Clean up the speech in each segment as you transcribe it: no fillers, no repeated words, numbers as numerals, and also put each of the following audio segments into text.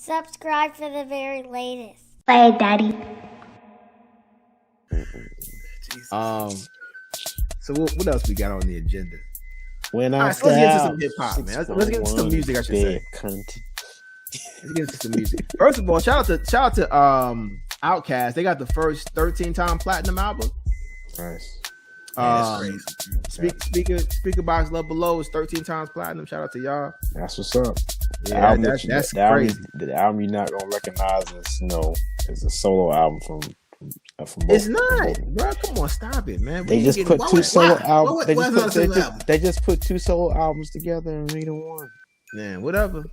Subscribe for the very latest. Play it, Daddy. So what else we got on the agenda? When I let's get into some hip hop, man. Let's get into some music. I should say. Cunt. Let's get into some music. First of all, shout out to Outkast. They got the first 13-time platinum album. Nice. That's crazy. Speaker Box Love Below is 13 times platinum. Shout out to y'all. That's what's up. Yeah, that's crazy. The album you're not gonna recognize is a solo album from it's not, bro. Come on, stop it, man. They just put two solo albums. They just put two solo albums together and made them one. Man, whatever.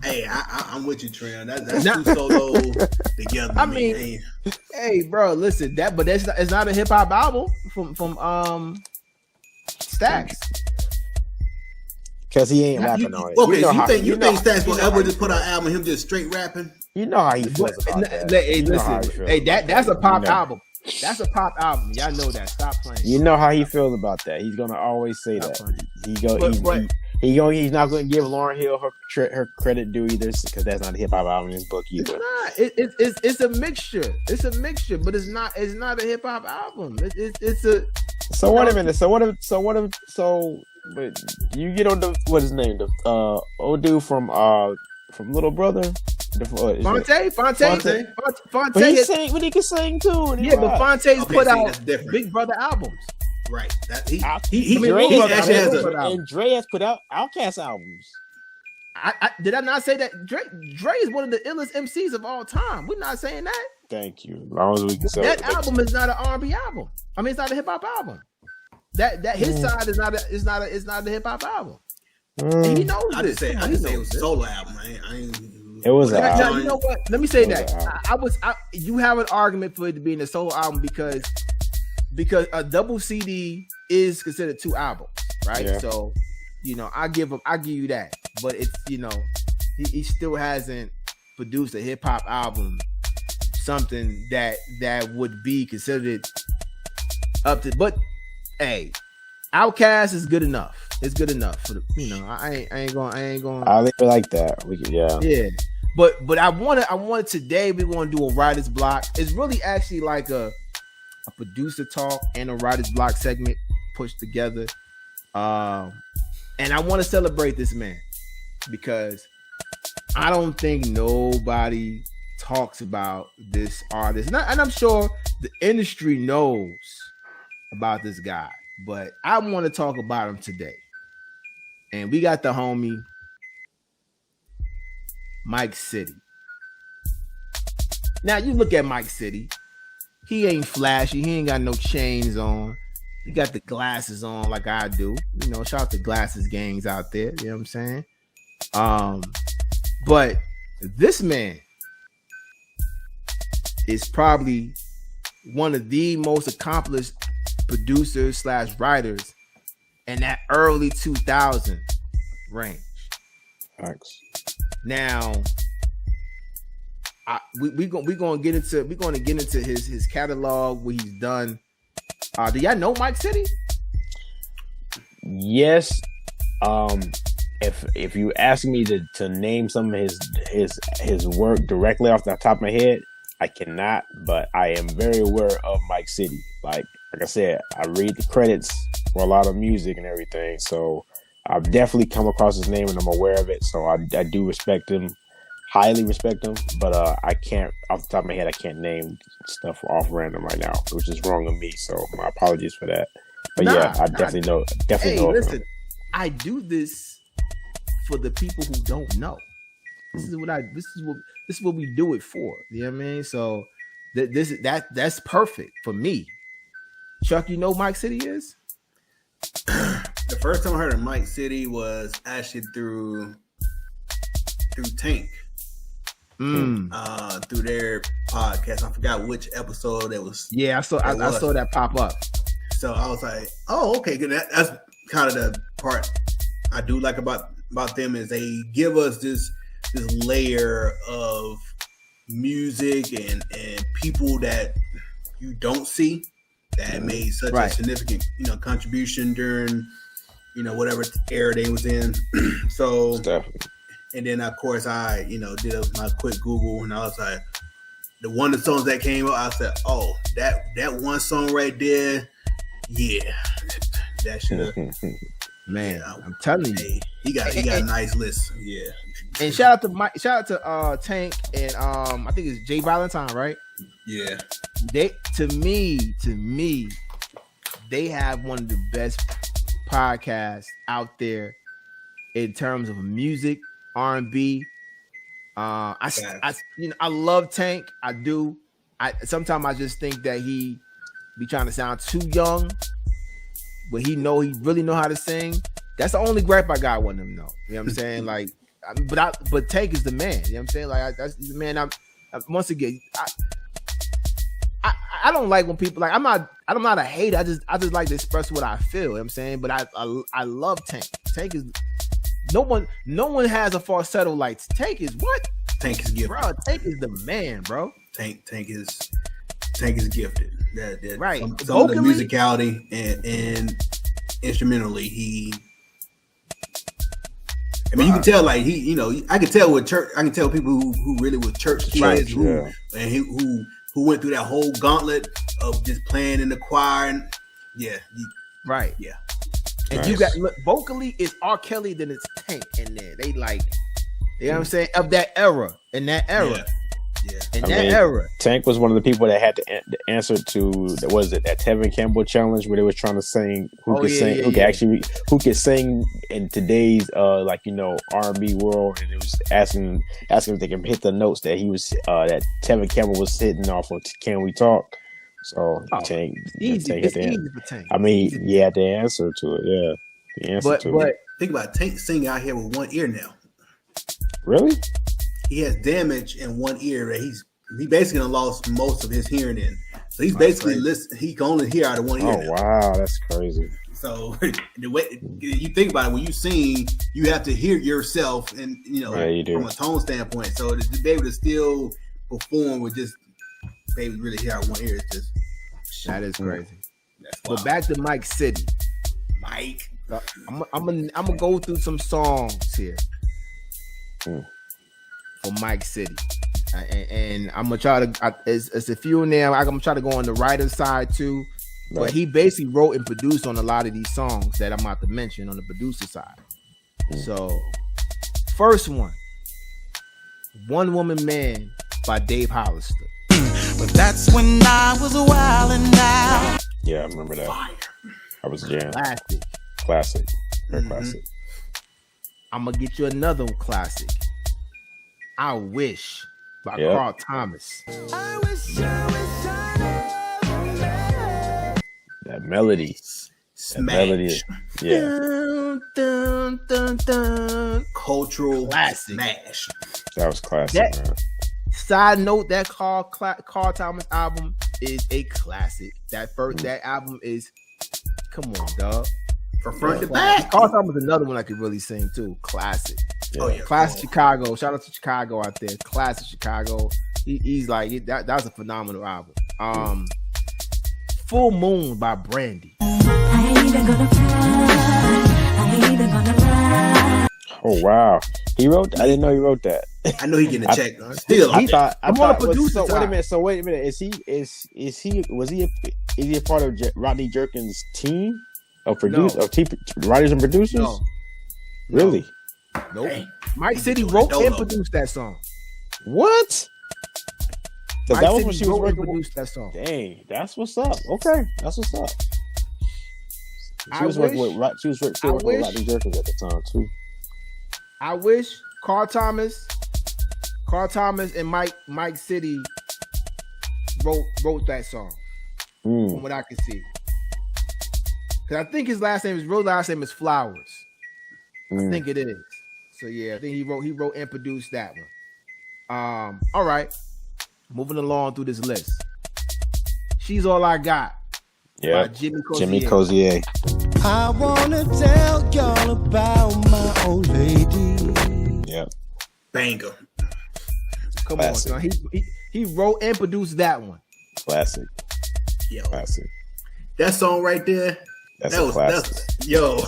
Hey, I'm with you, Trent. That's two solos together. I mean, hey, bro, listen, it's not a hip hop album from Stax. Because he ain't rapping on it. Okay, you think Stax will ever just put out an album him just straight rapping? You know how he feels about that. Hey, listen, that's a pop album. That's a pop album. Y'all know that. Stop playing. You know how he feels about that. He's gonna always say that. He's not gonna give Lauryn Hill her credit due either, because that's not a hip hop album in his book either. It's not. It's a mixture. It's a mixture, but it's not a hip hop album. It's a. So wait a minute. So but you get on the what's his name? The old dude from Little Brother. Fonte. But he can sing too. Yeah, but Fonte's put out Big Brother albums. Right. Dre has put out Outkast albums. Did I not say that? Dre is one of the illest MCs of all time. We're not saying that. Thank you. As long as we can say that album is not an R&B album. I mean, it's not a hip hop album. That his side is not a hip hop album. And he knows this. I didn't say it was a solo album. It was an album. You know what? Let me say that. You have an argument for it to be in a solo album because a double CD is considered two albums, right? Yeah. So, I give you that. But it's, he still hasn't produced a hip hop album, something that would be considered up to. But hey, Outkast is good enough. It's good enough for the, I ain't going. I like that. Yeah. But I wanted today. We're going to do a writer's block. It's really actually like a producer talk and a writer's block segment pushed together. And I want to celebrate this man because I don't think nobody talks about this artist, and I'm sure the industry knows about this guy, but I want to talk about him today. And we got the homie Mike City. Now you look at Mike City. He ain't flashy. He ain't got no chains on. He got the glasses on like I do. Shout out to glasses gangs out there. You know what I'm saying? But this man is probably one of the most accomplished producers / writers in that early 2000 range. Thanks. Now, we're gonna get into his catalog, what he's done. Do y'all know Mike City? Yes. If you ask me to name some of his work directly off the top of my head, I cannot. But I am very aware of Mike City. Like I said, I read the credits for a lot of music and everything, so I've definitely come across his name and I'm aware of it. So I do respect him, highly respect him. But I can't, off the top of my head, I can't name stuff off random right now, which is wrong of me. So my apologies for that. But I definitely know. Listen, I do this for the people who don't know. This is what we do it for. You know what I mean? So that's perfect for me. Chuck, you know who Mike City is? The first time I heard of Mike City was actually through Tank. Through their podcast. I forgot which episode it was. Yeah, I saw that pop up. So I was like, oh, okay, good. That's kind of the part I do like about them is they give us this layer of music and people that you don't see that made such a significant contribution during whatever era they was in. So And then of course I, did my quick Google, and I was like, the songs that came up, I said, oh, that one song right there, yeah, that should have. Man, I'm telling you, he got a nice list. Yeah. And shout out to Mike, shout out to Tank and I think it's Jay Valentine, right? Yeah. To me, they have one of the best podcasts out there in terms of music, R&B. I love Tank. I do. Sometimes I just think that he be trying to sound too young, but he really know how to sing. That's the only gripe I got with him, though. You know what I'm saying? Like, but Tank is the man. You know what I'm saying? Like, that's the man. Once again, I don't like when people like. I'm not a hater. I just like to express what I feel. You know what I'm saying? But I love Tank. Tank is no one has a falsetto like Tank is what? Tank is gifted. Bro, Tank is the man, bro. Tank is gifted. That right. Some of the musicality and instrumentally, I mean, you can tell, like I can tell with church. I can tell people who really were church kids, who went through that whole gauntlet of just playing in the choir, and right. And nice. You got vocally it's R. Kelly, then it's Tank in there. They like, you know what I'm saying, of that era, in that era. Era. Tank was one of the people that had to answer to that Tevin Campbell challenge where they was trying to sing who could sing in today's R&B world, and it was asking if they can hit the notes that he was that Tevin Campbell was hitting off of Can We Talk. So Tank, it's easy for Tank. I mean, he had the answer to it. Yeah, the answer to it. Think about Tank singing out here with one ear now. Really? He has damage in one ear that he basically lost most of his hearing in. So he's basically he can only hear out of one ear. Oh wow, that's crazy. So the way you think about it, when you sing, you have to hear yourself, and from a tone standpoint. So to be able to still perform with just maybe really hear out one ear, it's just that is crazy. But back to Mike City. Mike, I'm gonna go through some songs here. For Mike City, and I'm gonna try to. It's a few in there. I'm gonna try to go on the writer's side too, but he basically wrote and produced on a lot of these songs that I'm about to mention on the producer side. So, first one, "One Woman Man" by Dave Hollister. But that's when I was a wild and out. Yeah, I remember that. Fire. I was jam. Classic. Very classic. I'm gonna get you another classic. "I Wish" by Carl Thomas. I wish that melody. Smash. Yeah. Dun, dun, dun. Cultural classic. Smash. That was classic, man. Side note, that Carl Thomas album is a classic. That album is, come on, dog. From front to back. Carl Thomas is another one I could really sing too. Classic. Oh yeah. Classic Chicago. Shout out to Chicago out there. Classic Chicago. He's like that's a phenomenal album. "Full Moon" by Brandy. I ain't even gonna fly. I ain't even gonna lie. Oh wow, he wrote. I didn't know he wrote that. I know he getting a check. Still, I thought. producer So wait a minute. Is he a part of Rodney Jerkins' team of writers and producers? No. Really? Nope. Dang. Mike City wrote and produced that song. What? Because that was when she was working with produced that song. Dang, that's what's up. Okay, that's what's up. She was working with Rodney Jerkins at the time too. "I Wish" Carl Thomas and Mike City wrote that song. From what I can see, because I think his last name is Flowers. I think it is. So yeah, I think he wrote and produced that one. All right, moving along through this list. "She's All I Got" by Jimmy Cozier. I wanna tell y'all about my old lady. Yeah. Banger. Come Classic. on, son. He wrote and produced that one. Classic. Yo, Classic. that song right there. That's a classic. Yo,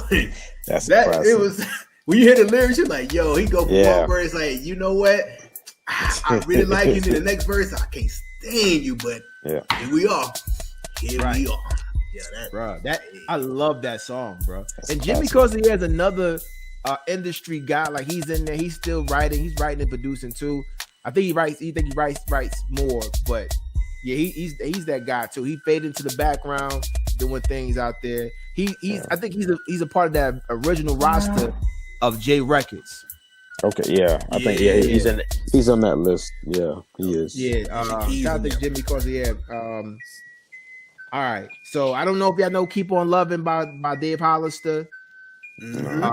That's a classic. when you hear the lyrics, you're like, yo, he go for Yeah. one verse, like, you know what? I really like you. In the next verse, I can't stand you, but Yeah. here we are. Here Right. we are. Yeah, that, Bro, that I love that song, bro. That's And Jimmy classic. Cozy has another industry guy. Like he's in there. He's still writing. He's writing and producing too. I think he writes. He writes more. But yeah, he's that guy too. He faded into the background, doing things out there. I think he's a part of that original roster of J Records. Okay, yeah. I think he's on that list. Yeah, he is. Yeah, shout out to Jimmy Cozy. Yeah. All right. So I don't know if y'all know "Keep on Loving" by Dave Hollister. Mhm. Not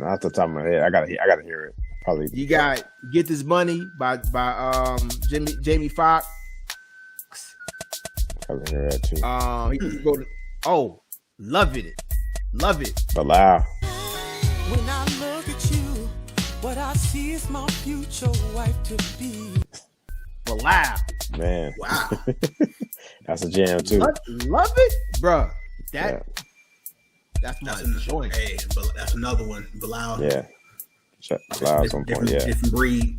off the top of my head. I gotta hear it. Probably. You got "Get This Money" by Jamie Foxx. I gotta hear that too. He wrote, love it. But loud. When I look at you, what I see is my future wife to be. But loud. Man. Wow. That's a jam too. Love it, bruh. That's my That's a joint. Hey, but that's another one. Bilal. Yeah. Loud's on point, yeah. Different breed.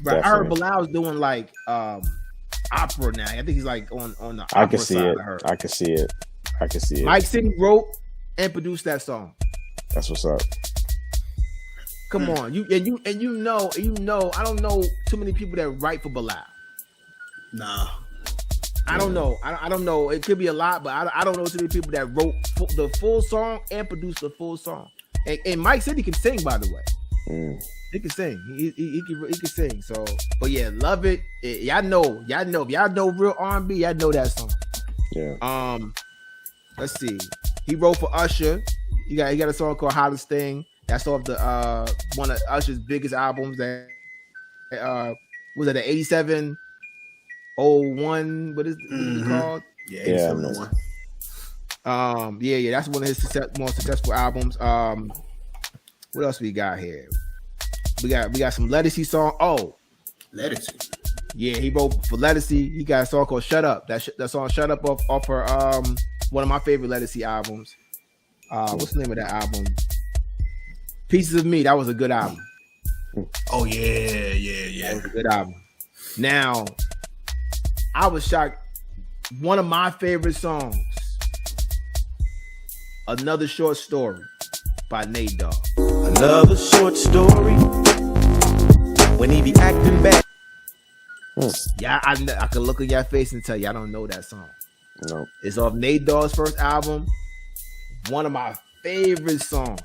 But I heard Definitely. Bilal's doing like opera now. I think he's like on the opera I can see side. it. I heard. I can see it. Mike City wrote and produced that song. That's what's up. Come on, you know. I don't know too many people that write for Bilal. Nah. I don't know. I don't know. It could be a lot, but I don't know too many people that wrote the full song and produced the full song. And Mike City can sing, by the way. He can sing. He can sing. So, but yeah, love it. Y'all know. If y'all know real R&B, y'all know that song. Yeah. Let's see. He wrote for Usher. He got a song called "Hottest Thing." That's off the one of Usher's biggest albums. That was it, the 8701? What is it called? Yeah, Yeah, 8701. Yeah. That's one of his more successful albums. What else we got here? We got some Lettucey song. Oh, Lettucey. yeah, he wrote for Lettucey. He got a song called "Shut Up." That song "Shut Up" off her one of my favorite Lettucey albums. What's the name of that album? Pieces of Me. That was a good album. Oh yeah. That was a good album. Now, I was shocked. One of my favorite songs, "Another Short Story" by Nate Dogg. Another short story. When he be acting bad. Yeah, I can look at your face and tell you I don't know that song. No. It's off Nate Dogg's first album. One of my favorite songs.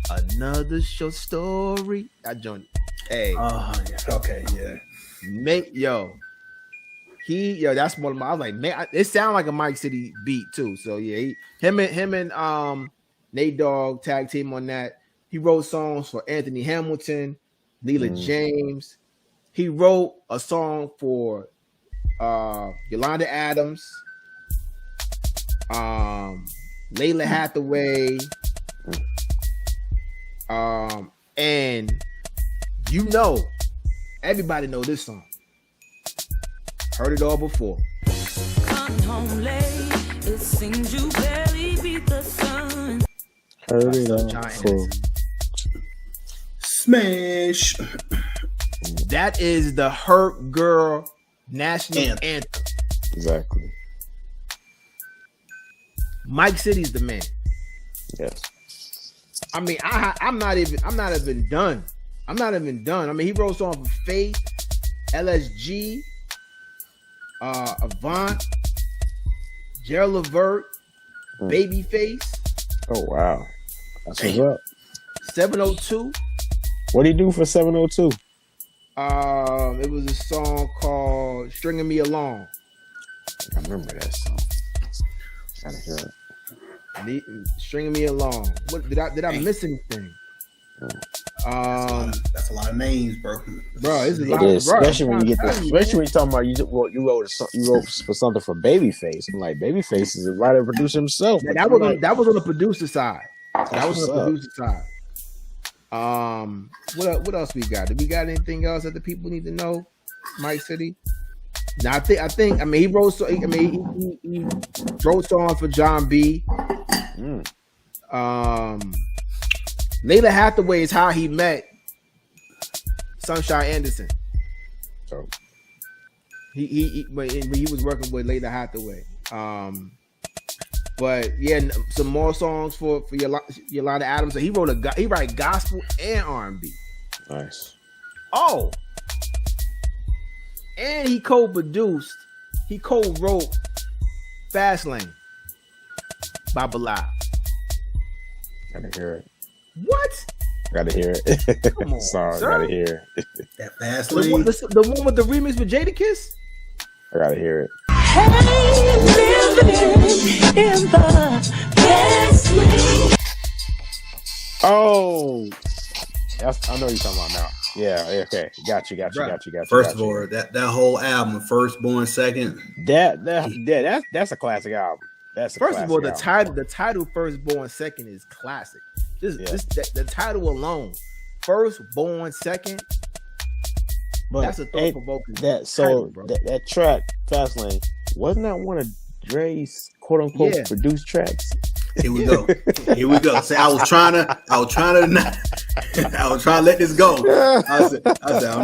Another Short Story. I joined. Hey, Oh yeah. Okay. Yeah. that's one of my. I was like, man, it sounded like a Mike City beat too. So yeah, him and Nate Dogg tag team on that. He wrote songs for Anthony Hamilton, Leela James. He wrote a song for Yolanda Adams, Layla Hathaway, and everybody know this song. Heard it all before. Come home late, it seems you barely beat the sun. Heard it all. John Cool. Anderson. Smash. That is the Hurt Girl national anthem. Exactly. Mike City's the man. Yes. I mean, I'm not even done. I mean, he wrote songs for Faith, LSG, Avant, Gerald Levert, Babyface, Oh wow. That's what's up. 702. What do you do for 702? It was a song called "Stringing Me Along." I remember that song. Gotta hear it. "Stringing Me Along." What did I miss anything? That's a lot of names, bro. Bro, it's a It lot. is, Bro, especially when you get I'm this, telling you, especially when you're talking about you wrote for something for Babyface. I'm like, Babyface is a writer and producer himself. man. But That was on the producer side. That was what's on the up. producer side. What else we got? Did we got anything else that the people need to know? Mike City. Now I think. I mean, he wrote. He wrote songs for John B. Layla Hathaway is how he met Sunshine Anderson. So When he was working with Layla Hathaway. But yeah, some more songs for Yolanda Adams. So he write gospel and R&B. nice. Oh, and he co-produced, he co-wrote Fast Lane by Bilal. Gotta hear it. What? Gotta hear it. Come on, Sorry, sir. gotta hear it. That fast The lane. one with the remix with Jadakiss? I gotta hear it. Oh, I know what you're talking about now. Yeah, okay. Got you. First of all, that whole album, Firstborn, Second. That's a classic album. That's a First of all, classic the title Firstborn Second is classic. The title alone, Firstborn Second. But That's a thought-provoking that title, bro. that track, Fastlane, wasn't that one of Dre's quote unquote Yeah. produced tracks? Here we go. Say, I was trying to let this go. I said,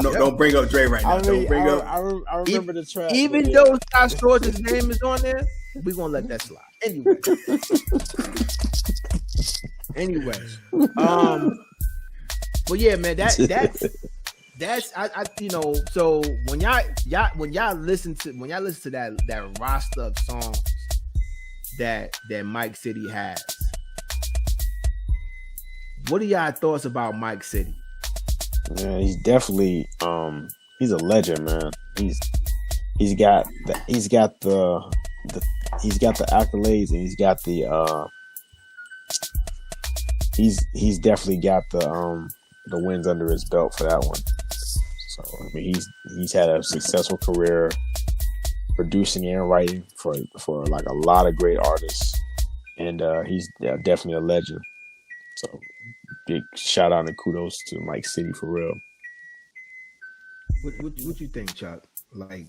don't bring up Dre right now. Don't bring up. I remember the track. Even though Scott Storch's name is on there, we're gonna let that slide. Anyway. But yeah, man, that's I so when y'all listen to that roster of songs that Mike City has, what are y'all thoughts about Mike City? Yeah, he's definitely he's a legend, man. He's got the accolades, and he's got the he's definitely got the wins under his belt for that one. So I mean, he's had a successful career producing and writing for like a lot of great artists, and he's definitely a legend. So big shout out and kudos to Mike City for real. What you think, Chuck? Like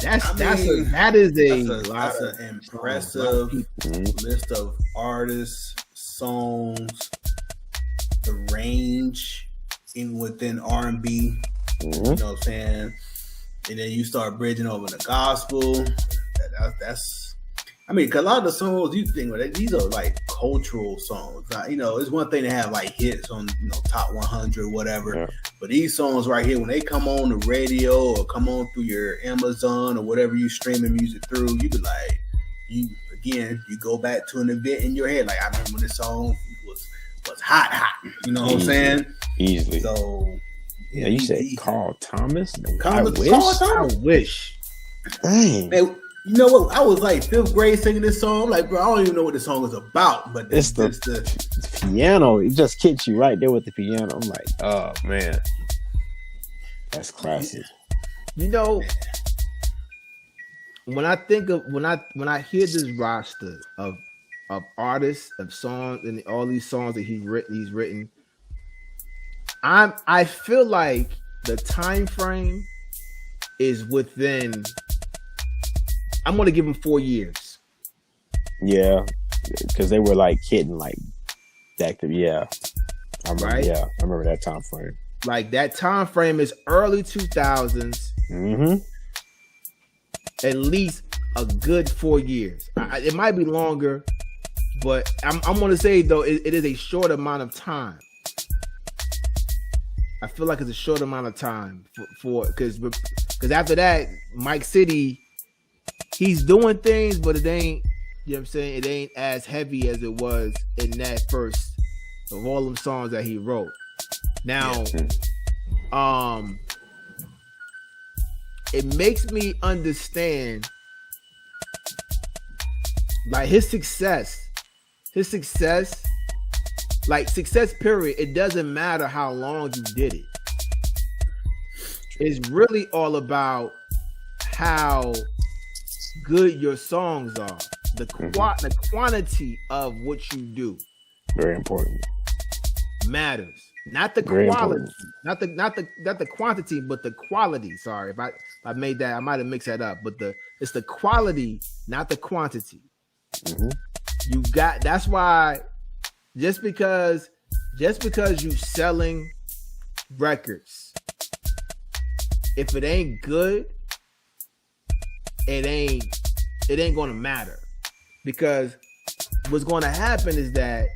that's an impressive list of artists, songs, the range within R&B. You know what I'm saying? And then you start bridging over the gospel. That's I mean, 'cause a lot of the songs you think these are like cultural songs. It's one thing to have like hits on top 100 or whatever, Yeah. but these songs right here, when they come on the radio or come on through your Amazon or whatever you streaming music through, you be like, you go back to an event in your head. Like, I remember when this song was hot. You know what I'm saying? Easily. So Yeah, you said Carl Thomas? Carl I wish. Dang. Man, you know what? I was like 5th grade singing this song. I'm like, bro, I don't even know what this song is about. But It's the piano. It just hits you right there with the piano. I'm like, oh man, that's classic. When I think of when I hear this roster of artists, of songs, and all these songs that he's written, I feel like the time frame is within. I'm gonna give him 4 years. Yeah, because they were like hitting like that. Yeah, I remember. Right? Yeah, I remember that time frame. Like that time frame is early 2000s. Mm-hmm. At least a good 4 years. It might be longer, but I'm going to say though it is a short amount of time. I feel like it's a short amount of time for because after that, Mike City, he's doing things, but it ain't. You know what I'm saying? It ain't as heavy as it was in that first of all them songs that he wrote. Now, it makes me understand like his success, like success period. It doesn't matter how long you did it. It's really all about how good your songs are. The quantity of what you do Very important. matters. Not the Very quality, important. not the quantity, but the quality. Sorry if I made that, I might have mixed that up. But it's the quality, not the quantity. Mm-hmm. That's why just because just because you selling records, if it ain't good, it ain't gonna matter. Because what's gonna happen is that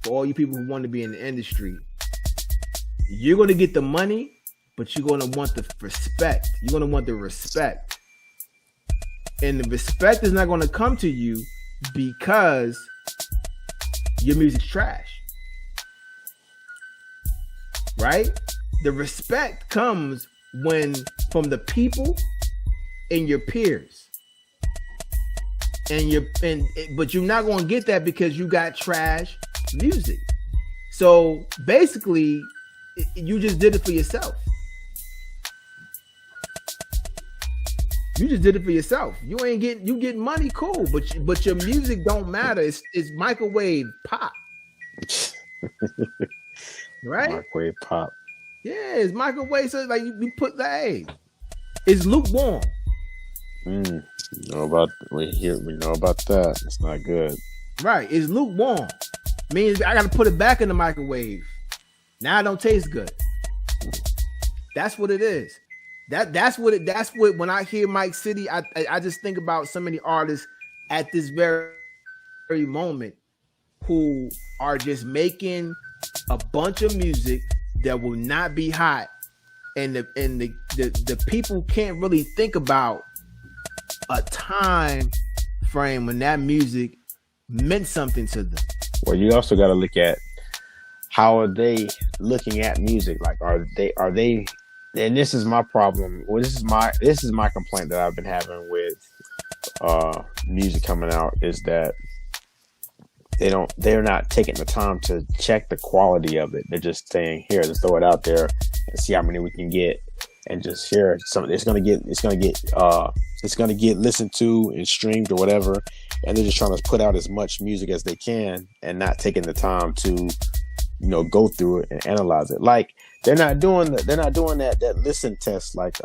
for all you people who want to be in the industry, you're gonna get the money, but you're gonna want the respect. You're gonna want the respect. And the respect is not gonna come to you because your music's trash. Right? The respect comes from the people and your peers. But you're not going to get that because you got trash music. So basically, you just did it for yourself. You just did it for yourself. You get money, cool, but your music don't matter. It's microwave pop. Right? Microwave pop. Yeah, it's microwave. So like you put the A. It's lukewarm. We know about that. It's not good. Right. It's lukewarm. Means I gotta put it back in the microwave. Now it don't taste good. That's what it is. That's what when I hear Mike City, I just think about so many artists at this very moment who are just making a bunch of music that will not be hot, and the people can't really think about a time frame when that music meant something to them. Well, you also got to look at how are they looking at music. Like, are they? And this is my problem. Well, this is my complaint that I've been having with music coming out is that they're not taking the time to check the quality of it. They're just saying, here, let's throw it out there and see how many we can get, and just share something. It's gonna get listened to and streamed or whatever, and they're just trying to put out as much music as they can and not taking the time to, go through it and analyze it. Like they're not doing that listen test like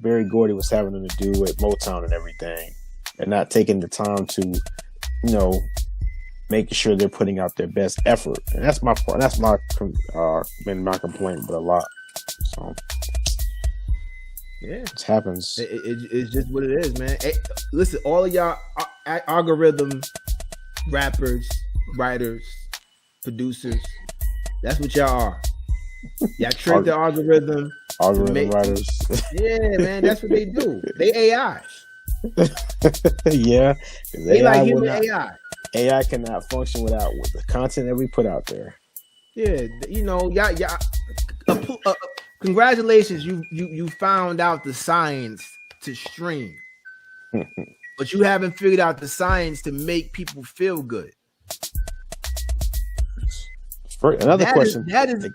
Barry Gordy was having them to do with Motown and everything. They're not taking the time to, making sure they're putting out their best effort, and that's my part. That's been my complaint, but a lot. So yeah, it happens. It's just what it is, man. Hey, listen, all of y'all algorithm rappers, writers, producers. That's what y'all are. Y'all trick the algorithm. Algorithm writers. Yeah, man, that's what they do. They AI. Yeah, they like human AI. AI cannot function without the content that we put out there. Yeah, congratulations, you found out the science to stream, but you haven't figured out the science to make people feel good. Another question that is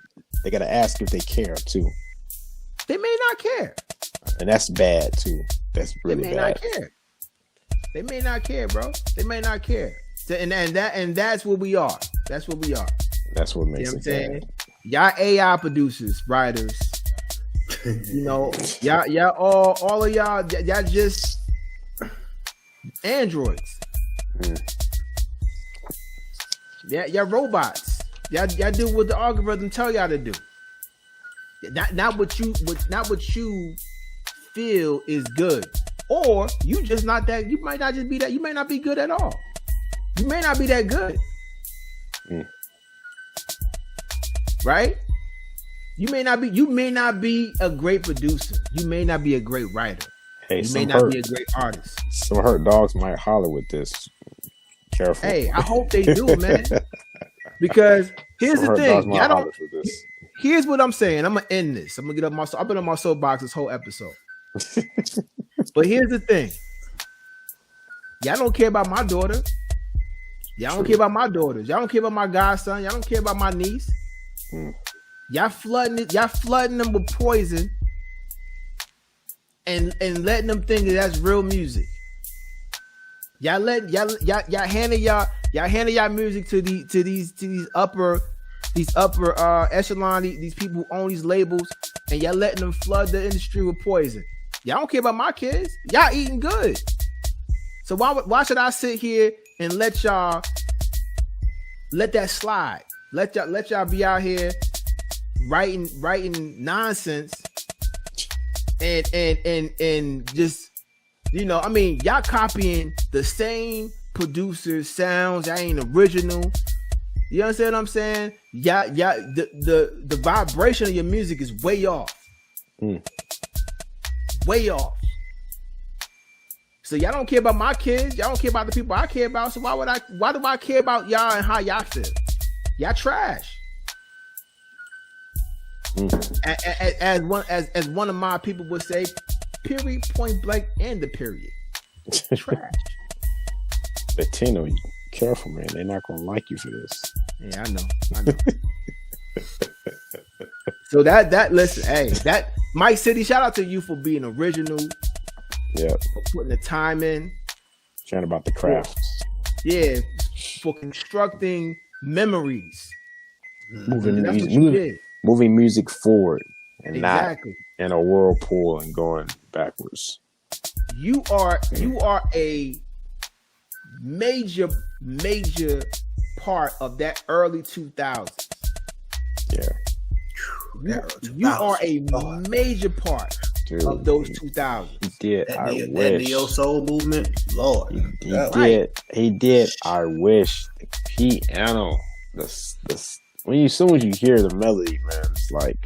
they got to ask if they care too. They may not care, and that's bad too. That's really bad. They may not care. They may not care, bro. They may not care. And that's what we are. That's what we are. That's what makes it bad. Y'all AI producers, writers, y'all all of y'all just androids. Y'all robots. Y'all do what the algorithm tell y'all to do. Not what you feel is good. Or you just not that. You might not just be that. You may not be good at all. You may not be that good. Right? You may not be a great producer. You may not be a great writer. Hey, you may not be a great artist. Some hurt dogs might holler with this. Careful. Hey, I hope they do, man. Because here's the thing. Here's what I'm saying. I'm gonna end this. I'm gonna get up I've been on my soapbox this whole episode. But here's the thing. Y'all don't care about my daughter. Y'all don't care about my daughters. Y'all don't care about my godson. Y'all don't care about my niece. Y'all flooding them with poison and letting them think that that's real music. Y'all handing y'all music to these upper echelon, these people who own these labels, and y'all letting them flood the industry with poison. Y'all don't care about my kids. Y'all eating good. So why should I sit here and let that slide? Let y'all be out here writing nonsense and just, you know, I mean, y'all copying the same producers' sounds. Y'all ain't original. You understand what I'm saying? Yeah, the vibration of your music is way off. Way off. So y'all don't care about my kids. Y'all don't care about the people I care about. So why do I care about y'all and how y'all feel? Y'all trash. As one of my people would say, period, point blank, and the period. Trash. But Tino, you careful, man. They're not gonna like you for this. Yeah, I know. So that listen, hey, that Mike City, shout out to you for being original. Yeah. For putting the time in. Sharing about the crafts. Yeah, for constructing memories. Moving music forward and exactly. not in a whirlpool and going backwards. You are a major part of that early 2000s. Yeah. You are a major part of those 2000s. He did. That neo soul movement, Lord. He did. I wish the piano. As soon as you hear the melody, man, it's like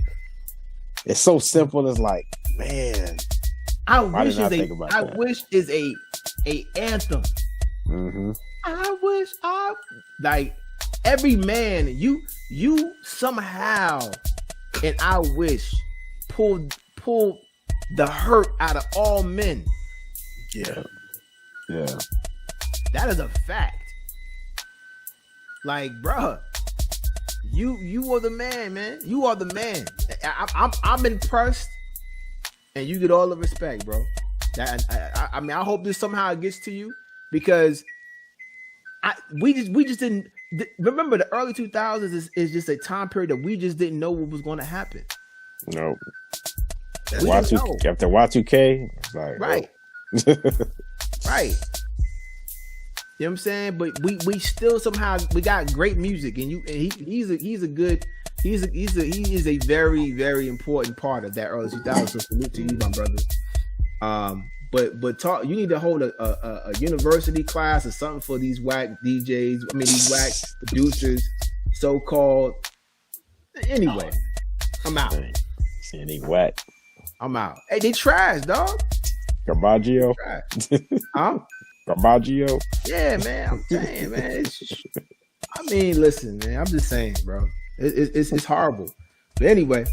it's so simple. It's like, man, I wish is a anthem. Mm-hmm. I wish like every man you somehow and I wish pull the hurt out of all men. Yeah. That is a fact. Like, bruh, you are the man. You are the man. I'm impressed, and you get all the respect, bro. I mean, I hope this somehow gets to you because we just didn't remember the early 2000s is just a time period that we just didn't know what was going to happen. No. Y2K, after Y2K, it's like right. Right. You know what I'm saying? But we still somehow we got great music, and he is a very, very important part of that early 2000s. So salute to you, my brother. But talk. You need to hold a university class or something for these whack DJs. I mean, these whack producers, so called. Anyway, I'm out. Saying they whack. I'm out. Hey, they trash, dog. Garbaggio. Huh? Garbaggio. Yeah, man. I'm saying, man. I mean, listen, man. I'm just saying, bro. It's horrible. But anyway,